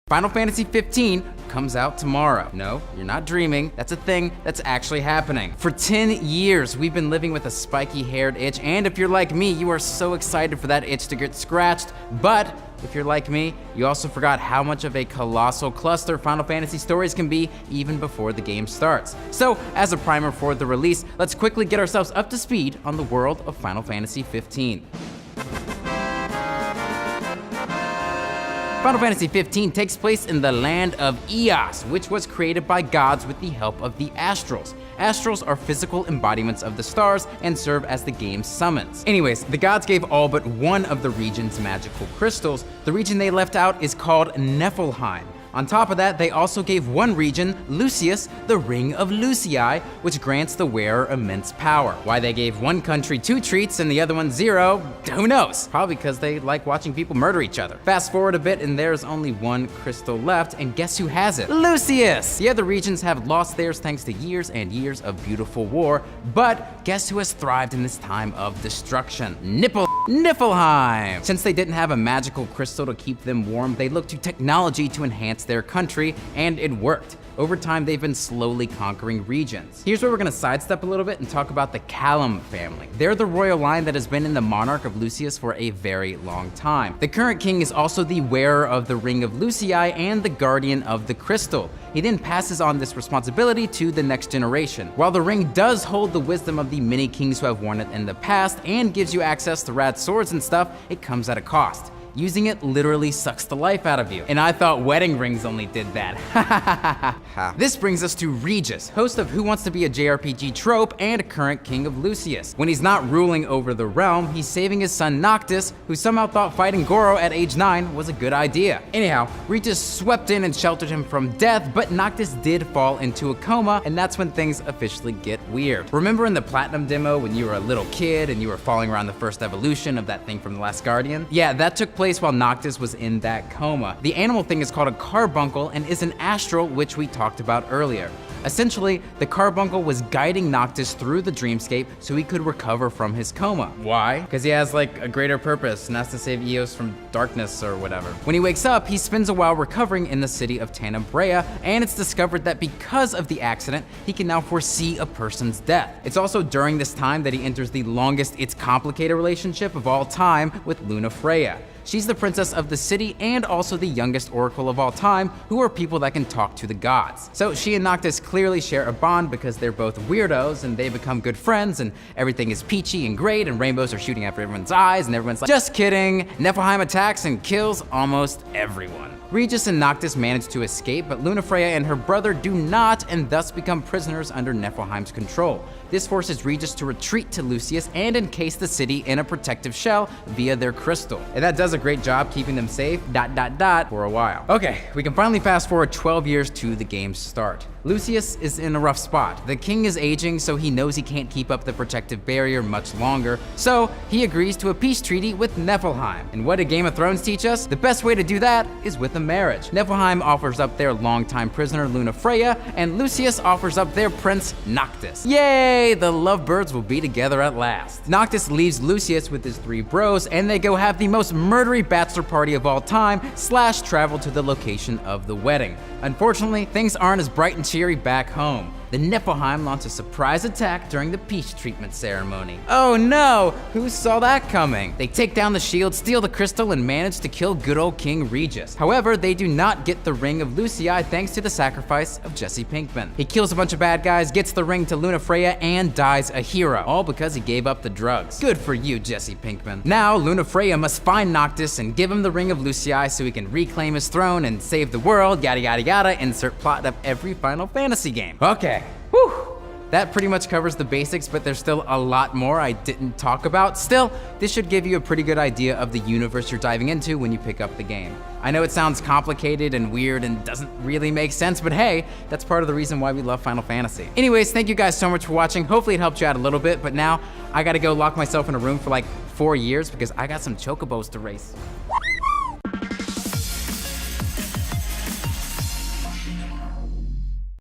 Final Fantasy 15 comes out tomorrow. No, you're not dreaming. That's a thing that's actually happening. For 10 years, we've been living with a spiky-haired itch, and if you're like me, you are so excited for that itch to get scratched, but if you're like me, you also forgot how much of a colossal cluster Final Fantasy stories can be even before the game starts. So, as a primer for the release, let's quickly get ourselves up to speed on the world of Final Fantasy 15. Final Fantasy 15 takes place in the land of Eos, which was created by gods with the help of the Astrals. Astrals are physical embodiments of the stars and serve as the game's summons. Anyways, the gods gave all but one of the region's magical crystals. The region they left out is called Niflheim. On top of that, they also gave one region, Lucius, the Ring of Lucii, which grants the wearer immense power. Why they gave one country 2 treats and the other one 0, who knows? Probably because they like watching people murder each other. Fast forward a bit and there's only one crystal left, and guess who has it? Lucius! The other regions have lost theirs thanks to years and years of beautiful war, but guess who has thrived in this time of destruction? Niflheim! Since they didn't have a magical crystal to keep them warm, they looked to technology to enhance their country, and it worked. Over time, they've been slowly conquering regions. Here's where we're gonna sidestep a little bit and talk about the Callum family. They're the royal line that has been in the monarch of Lucius for a very long time. The current king is also the wearer of the Ring of Lucii and the guardian of the crystal. He then passes on this responsibility to the next generation. While the ring does hold the wisdom of the many kings who have worn it in the past and gives you access to rad swords and stuff, it comes at a cost. Using it literally sucks the life out of you. And I thought wedding rings only did that. This brings us to Regis, host of Who Wants to Be a JRPG trope and current king of Lucius. When he's not ruling over the realm, he's saving his son Noctis, who somehow thought fighting Goro at age 9 was a good idea. Anyhow, Regis swept in and sheltered him from death, but Noctis did fall into a coma, and that's when things officially get weird. Remember in the Platinum demo when you were a little kid and you were following around the first evolution of that thing from The Last Guardian? Yeah, that took place while Noctis was in that coma. The animal thing is called a carbuncle and is an astral, which we talked about earlier. Essentially, the carbuncle was guiding Noctis through the dreamscape so he could recover from his coma. Why? Because he has like a greater purpose and has to save Eos from darkness or whatever. When he wakes up, he spends a while recovering in the city of Tanabrea, and it's discovered that because of the accident, he can now foresee a person's death. It's also during this time that he enters the longest it's complicated relationship of all time with Lunafreya. She's the princess of the city and also the youngest oracle of all time, who are people that can talk to the gods. So she and Noctis clearly share a bond because they're both weirdos and they become good friends and everything is peachy and great and rainbows are shooting after everyone's eyes and everyone's like, just kidding. Niflheim attacks and kills almost everyone. Regis and Noctis manage to escape, but Lunafreya and her brother do not, and thus become prisoners under Niflheim's control. This forces Regis to retreat to Lucius and encase the city in a protective shell via their crystal. And that does a great job keeping them safe, for a while. Okay, we can finally fast forward 12 years to the game's start. Lucius is in a rough spot. The king is aging, so he knows he can't keep up the protective barrier much longer, so he agrees to a peace treaty with Niflheim. And what did Game of Thrones teach us? The best way to do that is with a marriage. Niflheim offers up their longtime prisoner Lunafreya, and Lucius offers up their prince Noctis. Yay! The lovebirds will be together at last. Noctis leaves Lucius with his 3 bros, and they go have the most murdery bachelor party of all time, / travel to the location of the wedding. Unfortunately, things aren't as bright and cheery back home. The Niflheim launch a surprise attack during the peace treatment ceremony. Oh no! Who saw that coming? They take down the shield, steal the crystal, and manage to kill good old King Regis. However, they do not get the Ring of Lucii thanks to the sacrifice of Jesse Pinkman. He kills a bunch of bad guys, gets the ring to Lunafreya, and dies a hero, all because he gave up the drugs. Good for you, Jesse Pinkman. Now, Lunafreya must find Noctis and give him the Ring of Lucii so he can reclaim his throne and save the world, yada yada yada, insert plot of every Final Fantasy game. Okay. Whew. That pretty much covers the basics, but there's still a lot more I didn't talk about. Still, this should give you a pretty good idea of the universe you're diving into when you pick up the game. I know it sounds complicated and weird and doesn't really make sense, but hey, that's part of the reason why we love Final Fantasy. Anyways, thank you guys so much for watching. Hopefully it helped you out a little bit, but now I gotta go lock myself in a room for like 4 years because I got some chocobos to race.